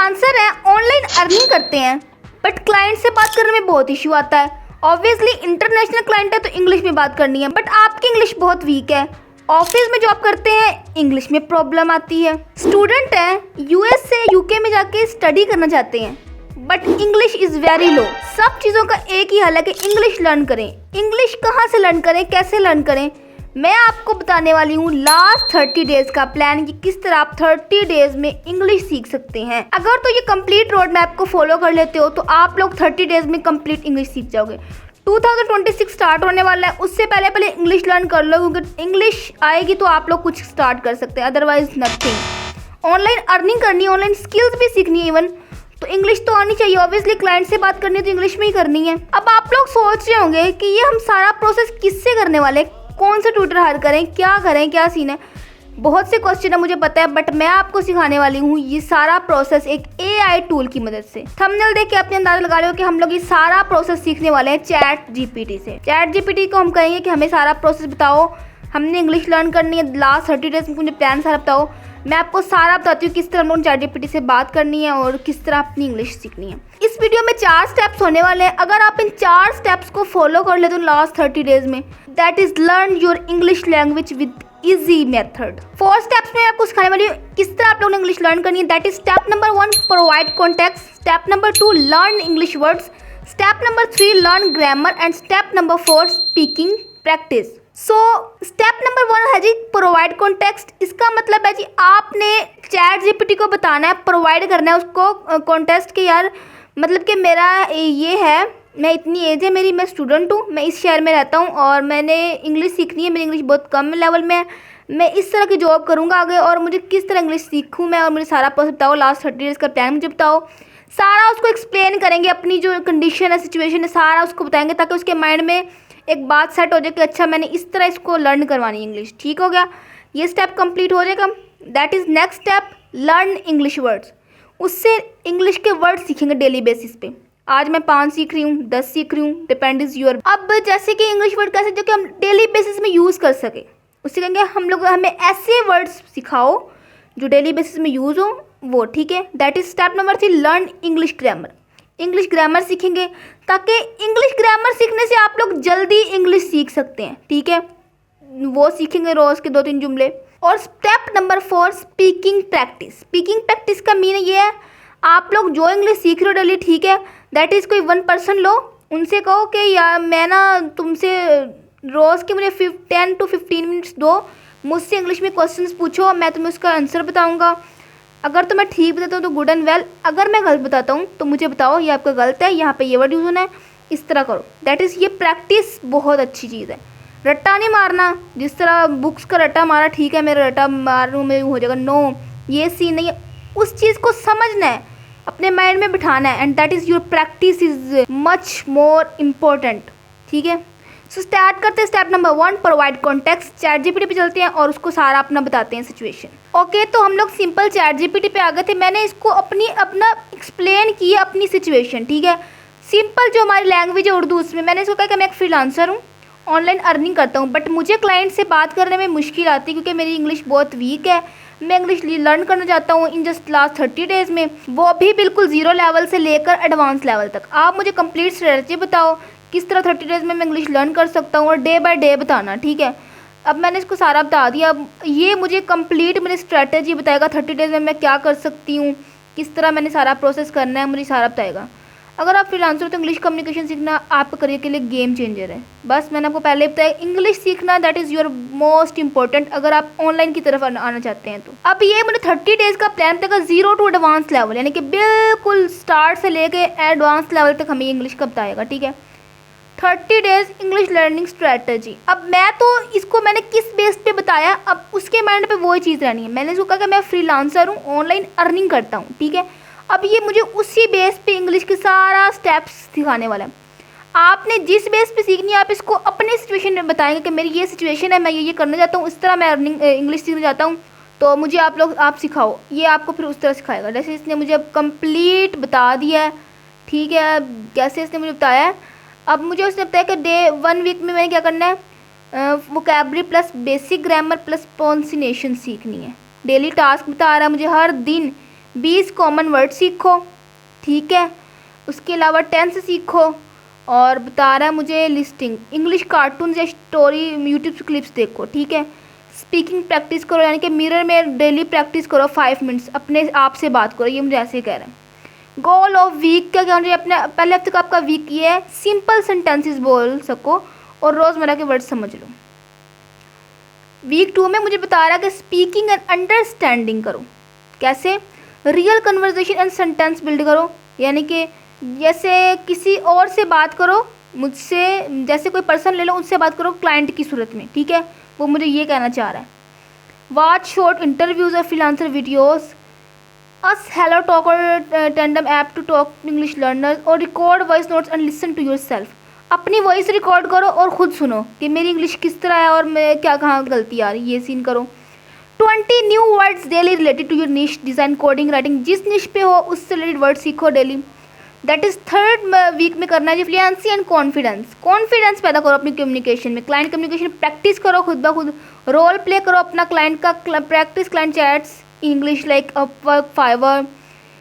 Freelancer है, online earning करते हैं, बट क्लाइंट से बात करने में बहुत इशू आता है। ऑब्वियसली इंटरनेशनल क्लाइंट है तो इंग्लिश में बात करनी है, बट आपकी इंग्लिश बहुत वीक है। ऑफिस में जॉब करते हैं, इंग्लिश में प्रॉब्लम आती है। स्टूडेंट हैं, यूएस से यूके में जाके स्टडी करना चाहते हैं, but English is very low. सब चीज़ों का एक ही हल है कि इंग्लिश लर्न करें। इंग्लिश कहाँ से लर्न करें, कैसे लर्न करें, मैं आपको बताने वाली हूँ लास्ट 30 डेज का प्लान कि किस तरह आप 30 डेज में इंग्लिश सीख सकते हैं। अगर तो ये कंप्लीट रोड मैप को फॉलो कर लेते हो तो आप लोग 30 डेज में कंप्लीट इंग्लिश सीख जाओगे। 2026 स्टार्ट होने वाला है, उससे पहले इंग्लिश लर्न कर लो, क्योंकि इंग्लिश आएगी तो आप लोग कुछ स्टार्ट कर सकते हैं, अदरवाइज नथिंग। ऑनलाइन अर्निंग करनी है, ऑनलाइन स्किल्स भी सीखनी है इवन, तो इंग्लिश तो आनी चाहिए। ऑब्वियसली क्लाइंट से बात करनी है तो इंग्लिश में ही करनी है। अब आप लोग सोच रहे होंगे कि ये हम सारा प्रोसेस किससे करने वाले, कौन से ट्यूटर हायर करें, क्या सीन है। बहुत से क्वेश्चन है मुझे पता है, बट मैं आपको सिखाने वाली हूँ ये सारा प्रोसेस एक AI टूल की मदद से। थंबनेल देख के अपने अंदाजा लगा रहे हो कि हम लोग ये सारा प्रोसेस सीखने वाले हैं चैट जीपीटी से। चैट जीपीटी को हम कहेंगे कि हमें सारा प्रोसेस बताओ, हमने इंग्लिश लर्न करनी है, लास्ट 30 डेज में मुझे प्लान सारा बताओ। मैं आपको सारा बताती हूँ किस तरह हम लोग चैट जीपीटी से बात करनी है और किस तरह अपनी इंग्लिश सीखनी है। इस वीडियो में 4 स्टेप्स होने वाले हैं। अगर आप इन 4 स्टेप्स को फॉलो कर लेते हो लास्ट 30 डेज में, that is learn your English language with easy method. 4 steps में आपको सिखाने वाली हूँ किस तरह आप लोगों ने इंग्लिश लर्न करनी है। That is step number 1 provide context, step number 2 learn English words, step number 3 learn grammar and step number 4 speaking practice. So step number 1 है जी प्रोवाइड कॉन्टेक्स्ट। इसका मतलब है जी आपने चैट जीपीटी को बताना है, प्रोवाइड करना है उसको कॉन्टेक्स्ट के, यार मतलब कि मेरा ये है, मैं इतनी एज है मेरी, मैं स्टूडेंट हूँ, मैं इस शहर में रहता हूँ और मैंने इंग्लिश सीखनी है, मेरी इंग्लिश बहुत कम लेवल में है, मैं इस तरह की जॉब करूँगा आगे और मुझे किस तरह इंग्लिश सीखूँ मैं, और मुझे सारा प्रोसेस बताओ, लास्ट 30 डेज़ का प्लान मुझे बताओ। सारा उसको एक्सप्लेन करेंगे, अपनी जो कंडीशन है, सिचुएशन है, सारा उसको बताएंगे ताकि उसके माइंड में एक बात सेट हो जाए कि अच्छा मैंने इस तरह इसको लर्न करवानी है इंग्लिश। ठीक हो गया, ये स्टेप कंप्लीट हो जाएगा। That is next step learn English words. उससे इंग्लिश के वर्ड सीखेंगे डेली बेसिस पे। आज मैं 5 सीख रही हूँ, 10 सीख रही हूँ, डिपेंड इज़ योर। अब जैसे कि इंग्लिश वर्ड कैसे जो कि हम डेली बेसिस में यूज़ कर सके, उससे कहेंगे हम लोग हमें ऐसे वर्ड्स सिखाओ जो डेली बेसिस में यूज़ हो वो। ठीक है, that is step number 3 learn English grammar. English grammar सीखेंगे ताकि इंग्लिश ग्रामर सीखने से आप लोग जल्दी इंग्लिश सीख सकते हैं। ठीक है, वो सीखेंगे रोज़ के 2-3 जुमले। और step number 4 speaking practice. Speaking practice का मीन ये है आप लोग जो इंग्लिश सीख रहे हो डेली, ठीक है, दैट इज़ कोई 1 पर्सन लो, उनसे कहो कि यार मैं ना तुमसे रोज़ के मुझे 10 to 15 मिनट्स दो, मुझसे इंग्लिश में क्वेश्चंस पूछो, मैं तुम्हें उसका आंसर बताऊंगा। अगर तो मैं ठीक बताता हूँ तो गुड एंड वेल, अगर मैं गलत बताता हूँ तो मुझे बताओ ये आपका गलत है, यहाँ पे ये वर्ड यूज़ होना है, इस तरह करो। दैट इज़ ये प्रैक्टिस बहुत अच्छी चीज़ है। रट्टा नहीं मारना, जिस तरह बुक्स का रट्टा मारा, ठीक है मेरा रट्टा मारूँ में हो जाएगा, नो, ये सीन नहीं है। उस चीज़ को समझना है, अपने माइंड में बिठाना है, and that is your practice is much more important. ठीक है, सो स्टार्ट करते हैं step number 1 provide context. Chat GPT पे चलते हैं और उसको सारा अपना बताते हैं सिचुएशन। ओके, तो हम लोग सिंपल चैट जीपीटी पे आ गए थे, मैंने इसको अपना एक्सप्लेन किया अपनी सिचुएशन। ठीक है, सिंपल जो हमारी लैंग्वेज है उर्दू, उसमें मैंने इसको कहा कि मैं एक फ्रीलांसर हूँ, ऑनलाइन अर्निंग करता हूँ, बट मुझे क्लाइंट से बात करने में मुश्किल आती है क्योंकि मेरी इंग्लिश बहुत वीक है। मैं इंग्लिश लर्न करना चाहता हूँ इन जस्ट लास्ट 30 डेज़ में, वो भी बिल्कुल 0 लेवल से लेकर एडवांस लेवल तक। आप मुझे कंप्लीट स्ट्रेटजी बताओ किस तरह 30 डेज़ में मैं इंग्लिश लर्न कर सकता हूँ, और डे बाय डे बताना। ठीक है, अब मैंने इसको सारा बता दिया। अब ये मुझे कंप्लीट मेरी स्ट्रेटजी बताएगा 30 डेज़ में मैं क्या कर सकती हूँ, किस तरह मैंने सारा प्रोसेस करना है, मुझे सारा बताएगा। अगर आप फ्रीलांसर हो तो इंग्लिश कम्युनिकेशन सीखना आपके करियर के लिए गेम चेंजर है। बस मैंने आपको पहले बताया, इंग्लिश सीखना that is your most important अगर आप ऑनलाइन की तरफ आना चाहते हैं तो। अब ये मुझे 30 डेज़ का प्लान बताएगा 0 to एडवांस लेवल, यानी कि बिल्कुल स्टार्ट से लेके एडवांस लेवल तक हमें इंग्लिश का बताएगा। ठीक है, 30 डेज़ इंग्लिश लर्निंग स्ट्रैटेजी। अब मैं तो इसको मैंने किस बेस पे बताया, अब उसके माइंड पे वही चीज़ रहनी है। मैंने इसको कहा कि मैं फ्रीलांसर हूँ, ऑनलाइन अर्निंग करता हूँ। ठीक है, अब ये मुझे उसी बेस पे इंग्लिश के सारा स्टेप्स सिखाने वाला है। आपने जिस बेस पे सीखनी है आप इसको अपने सिचुएशन में बताएंगे कि मेरी ये सिचुएशन है, मैं ये करना चाहता हूँ, इस तरह मैं इंग्लिश सीखना चाहता हूँ, तो मुझे आप सिखाओ। ये आपको फिर उस तरह सिखाएगा जैसे इसने मुझे अब कंप्लीट बता दिया है। ठीक है, कैसे इसने मुझे बताया है। अब मुझे उसने बताया कि डे 1 वीक में मैंने क्या करना है, vocabulary plus basic grammar plus pronunciation सीखनी है। डेली टास्क बता रहा है मुझे, हर दिन 20 कॉमन वर्ड सीखो, ठीक है। उसके अलावा टेंस सीखो, और बता रहा है मुझे लिस्टिंग, इंग्लिश कार्टून या स्टोरी यूट्यूब से क्लिप्स देखो, ठीक है। स्पीकिंग प्रैक्टिस करो, यानी कि मिरर में डेली प्रैक्टिस करो 5 मिनट्स, अपने आप से बात करो, ये मुझे ऐसे ही कह रहा है। गोल ऑफ वीक का क्या होना, अपने पहले हफ्ते का आपका वीक ये है सिंपल सेंटेंसेस बोल सको और रोज़मर्रा के वर्ड समझ लो। वीक 2 में मुझे बता रहा है कि स्पीकिंग एंड अंडरस्टैंडिंग करो, कैसे, real conversation and sentence build करो, यानी कि जैसे किसी और से बात करो, मुझसे जैसे कोई पर्सन ले लो, उनसे बात करो क्लाइंट की सूरत में, ठीक है। वो मुझे ये कहना चाह रहा है। वॉच शॉर्ट इंटरव्यूज और freelancer videos, use Hello talker Tandem app to talk English learners, और record voice notes and listen to yourself. अपनी वॉइस रिकॉर्ड करो और ख़ुद सुनो कि मेरी इंग्लिश किस तरह है और मैं क्या कहाँ गलती आ रही है, ये सीन करो। 20 new words daily related to your niche, design, coding, writing, जिस निश पे हो उससे रिलेटेड वर्ड सीखो daily. That is 3rd week में करना है। फ्लुएंसी एंड कॉन्फिडेंस पैदा करो अपनी कम्युनिकेशन में, क्लाइंट कम्युनिकेशन प्रैक्टिस करो खुद ब खुद, रोल प्ले करो अपना क्लाइंट का, practice client chats English like Upwork, Fiverr.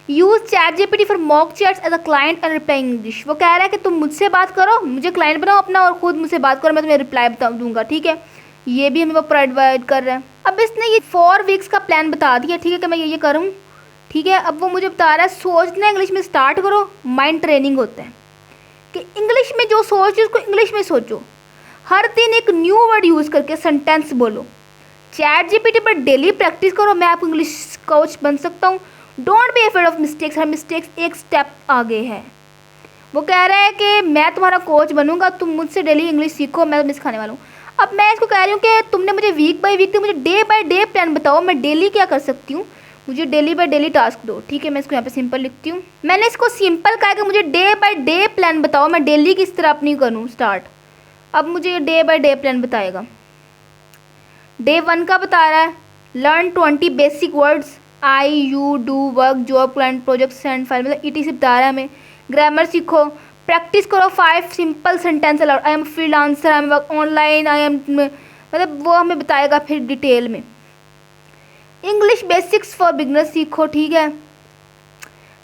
Use chat GPT for mock chats as a client and reply English. वो कह रहा है कि तुम मुझसे बात करो, मुझे क्लाइंट बनाओ अपना और खुद मुझसे बात करो, मैं तुम्हें रिप्लाई बता दूंगा, ठीक है। ये भी हमें वो प्रोवाइड कर रहा है। अब इसने ये 4 वीक्स का प्लान बता दिया, ठीक है, कि मैं ये करूँ, ठीक है। अब वो मुझे बता रहा है सोचना इंग्लिश में स्टार्ट करो, माइंड ट्रेनिंग होता है कि इंग्लिश में जो सोचो उसको इंग्लिश में सोचो। हर दिन एक न्यू वर्ड यूज़ करके सेंटेंस बोलो। चैट जीपीटी पर डेली प्रैक्टिस करो, मैं आपको इंग्लिश कोच बन सकता हूँ। Don't be afraid of mistakes, her mistakes एक स्टेप आगे है। वो कह रहा है कि मैं तुम्हारा कोच बनूंगा, तुम मुझसे डेली इंग्लिश सीखो, मैं तुम्हें सिखाने वाला हूँ। अब मैं इसको कह रही हूँ कि तुमने मुझे वीक बाय वीक, मुझे डे बाय डे प्लान बताओ, मैं डेली क्या कर सकती हूँ, मुझे डेली बाय डेली टास्क दो, ठीक है। मैं इसको यहाँ पे सिंपल लिखती हूँ। मैंने इसको सिंपल कहा कि मुझे डे बाय डे प्लान बताओ, मैं डेली किस तरह अपनी करूँ स्टार्ट। अब मुझे डे बाय डे प्लान बताएगा। डे 1 का बता रहा है learn 20 basic words, I, you, do, work, job, client, project, send, file, मतलब ET से बता रहा है हमें। ग्रामर सीखो, प्रैक्टिस करो 5 simple sentence allowed, I am freelancer, I am work online, I am, मतलब वो हमें बताएगा फिर डिटेल में। इंग्लिश बेसिक्स फॉर बिगनर्स सीखो, ठीक है।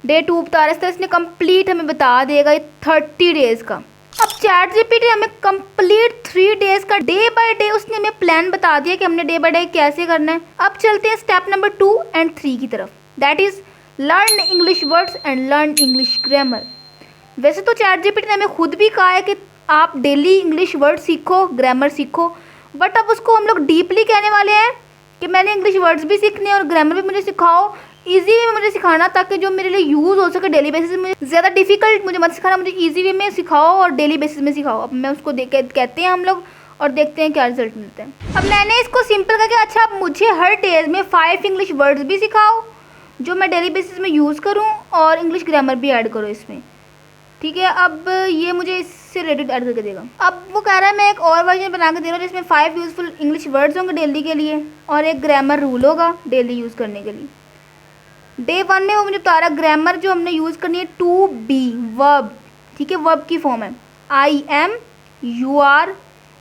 डे 2 बता रहा है, इसने कंप्लीट हमें बता देगा ये 30 डेज़ का। अब चैट जीपीटी हमें कंप्लीट 3 डेज़ का डे बाय डे उसने हमें प्लान बता दिया कि हमने डे बाय डे कैसे करना है। अब चलते हैं स्टेप नंबर 2 और 3 की तरफ, that is learn English words and learn English grammar. वैसे तो चैट जीपीटी ने हमें खुद भी कहा है कि आप डेली इंग्लिश वर्ड सीखो, ग्रामर सीखो, बट अब उसको हम लोग डीपली कहने वाले हैं कि मैंने इंग्लिश वर्ड्स भी सीखने और ग्रामर भी मुझे सिखाओ, इजी वे में मुझे सिखाना, ताकि जो मेरे लिए यूज़ हो सके डेली बेसिस में। ज़्यादा डिफिकल्ट मुझे मत सिखाना, मुझे इजी वे में सिखाओ और डेली बेसिस में सिखाओ। अब मैं उसको कहते हैं हम लोग और देखते हैं क्या रिजल्ट मिलते हैं। अब मैंने इसको सिंपल करके, अच्छा अब मुझे हर डेज में 5 इंग्लिश वर्ड्स भी सिखाओ जो मैं डेली बेसिस में यूज़ करूँ, और इंग्लिश ग्रामर भी ऐड करो इसमें, ठीक है। अब ये मुझे इससे रिलेटेड ऐड करके देगा। अब वो कह रहा है मैं एक और वर्जन बना के दे रहा हूँ जिसमें 5 यूज़फुल इंग्लिश वर्ड्स होंगे डेली के लिए और एक ग्रामर रूल होगा डेली यूज़ करने के लिए। डे 1 में वो मुझे बता रहा है ग्रामर जो हमने यूज़ करनी है टू बी, वर्ब, ठीक है, वर्ब की फॉर्म है I am, you are,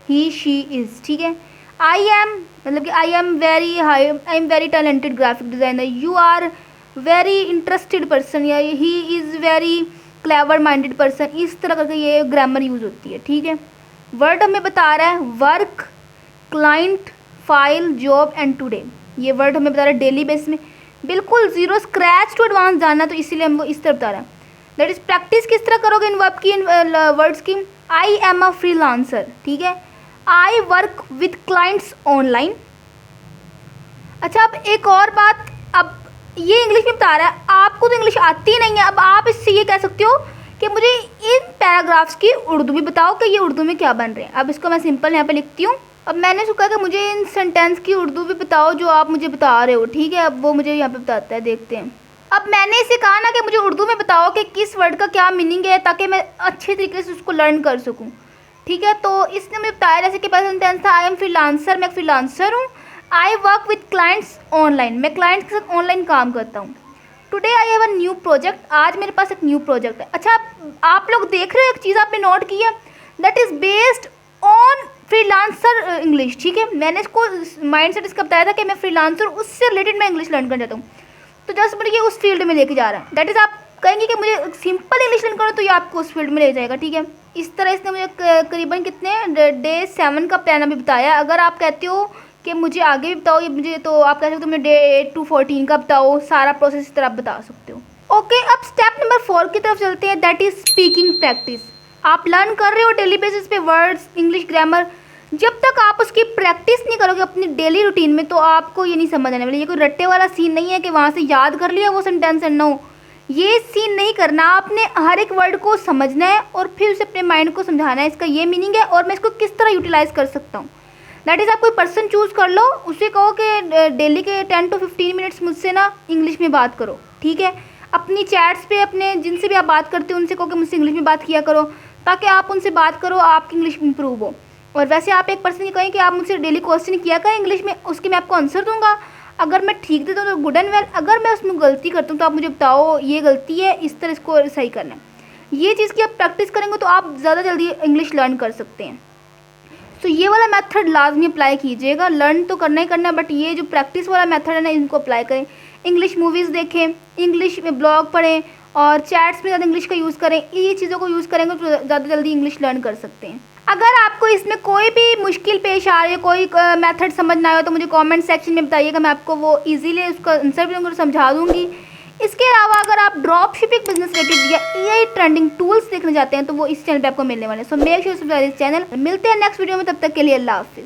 he, she, is, ठीक है। आई एम मतलब कि I am very talented graphic designer, you are very interested person, या he is very clever minded person, इस तरह करके ये ग्रामर यूज़ होती है, ठीक है। वर्ड हमें बता रहा है work, client, file, job and today. ये वर्ड हमें बता रहा है डेली बेस में, बिल्कुल जीरो स्क्रैच टू एडवांस जानना, तो इसीलिए हमको इस तरह बता रहा है। दैट इज़ प्रैक्टिस किस तरह करोगे इन वर्ब की, इन वर्ड्स की। आई एम अ फ्रीलांसर, ठीक है। I work with clients online. अच्छा अब एक और बात, अब ये इंग्लिश में बता रहा है, आपको तो इंग्लिश आती ही नहीं है, अब आप इससे ये कह सकते हो कि मुझे इन पैराग्राफ्स की उर्दू भी बताओ कि ये उर्दू में क्या बन रहे हैं। अब इसको मैं सिंपल यहाँ पे लिखती हूँ। अब मैंने उसको कहा कि मुझे इन सेंटेंस की उर्दू भी बताओ जो आप मुझे बता रहे हो, ठीक है। अब वो मुझे यहाँ पे बताता है, देखते हैं। अब मैंने इसे कहा ना कि मुझे उर्दू में बताओ कि किस वर्ड का क्या मीनिंग है, ताकि मैं अच्छे तरीके से उसको लर्न कर सकूँ, ठीक है। तो इसने मुझे बताया, जैसे कि पहला सेंटेंस था आई एम फ्रीलांसर, मैं फ्रीलांसर हूँ। I work with clients online, मैं क्लाइंट्स के साथ ऑनलाइन काम करता हूँ। Today I have a new project, आज मेरे पास एक न्यू प्रोजेक्ट है। अच्छा आप लोग देख रहे हो, एक चीज़ आपने नोट की है, that is based on freelancer English, ठीक है। मैंने इसको माइंड सेट इसका बताया था कि मैं फ्रीलांसर, उससे रिलेटेड मैं इंग्लिश लर्न करना चाहता हूँ। तो जस्ट ये उस फील्ड में लेके जा रहा है। दैट इज़ आप कहेंगे कि मुझे सिंपल इंग्लिश लर्न करो तो ये आपको उस फील्ड में ले जाएगा, ठीक है। इस तरह इसने मुझे करीबन कितने डे 7 का प्लान अभी बताया। अगर आप कहते हो कि मुझे आगे भी बताओ ये मुझे, तो आप कह सकते हो मुझे डे 8 to 14 का बताओ, सारा प्रोसेस इस तरह आप बता सकते हो। ओके, अब स्टेप नंबर 4 की तरफ चलते हैं, दैट इज़ स्पीकिंग प्रैक्टिस। आप लर्न कर रहे हो डेली बेसिस पे वर्ड्स, इंग्लिश ग्रामर। जब तक आप उसकी प्रैक्टिस नहीं करोगे अपनी डेली रूटीन में तो आपको ये नहीं समझ आने वाला। ये कोई रट्टे वाला सीन नहीं है कि वहाँ से याद कर लिया वो सेंटेंस एंड नो। ये सीन नहीं करना, आपने हर एक वर्ड को समझना है और फिर उसे अपने माइंड को समझाना है, इसका ये मीनिंग है और मैं इसको किस तरह यूटिलाइज कर सकता हूँ। दैट इज़ आप कोई पर्सन चूज़ कर लो, उसे कहो कि डेली के 10 to 15 मिनट्स मुझसे ना इंग्लिश में बात करो, ठीक है। अपनी चैट्स पे अपने जिनसे भी आप बात करते हो उनसे कहो कि मुझसे इंग्लिश में बात किया करो, ताकि आप उनसे बात करो, आपकी इंग्लिश इंप्रूव हो। और वैसे आप एक पर्सन की कहें कि आप मुझसे डेली क्वेश्चन किया करें इंग्लिश में, उसके मैं आपको आंसर दूंगा। अगर मैं ठीक देता हूँ तो गुड एंड वेल, अगर मैं उसमें गलती करता हूँ तो आप मुझे बताओ ये गलती है, इस तरह इसको सही करना है। ये चीज़ की आप प्रैक्टिस करेंगे तो आप ज़्यादा जल्दी इंग्लिश लर्न कर सकते हैं। तो ये वाला मेथड लाजमी अप्लाई कीजिएगा। लर्न तो करना ही करना है, बट ये जो प्रैक्टिस वाला मेथड है ना, इनको अप्लाई करें। इंग्लिश मूवीज़ देखें, इंग्लिश में ब्लॉग पढ़ें और चैट्स में ज़्यादा इंग्लिश का यूज़ करें। ये चीज़ों को यूज़ करेंगे तो ज़्यादा जल्दी इंग्लिश लर्न कर सकते हैं। अगर आपको इसमें कोई भी मुश्किल पेश आ रही है, कोई मेथड समझ ना आए तो मुझे कमेंट सेक्शन में बताइएगा, मैं आपको वो इजीली उसका आंसर भी समझा दूंगी। इसके अलावा अगर आप ड्रॉप शिपिंग बिजनेस रिलेटेड या एआई ट्रेंडिंग टूल्स देखना चाहते हैं तो वो इस चैनल पे आपको मिलने वाले हैं। So make sure subscribe this channel. मिलते हैं नेक्स्ट वीडियो में, तब तक के लिए अल्लाह हाफिज़।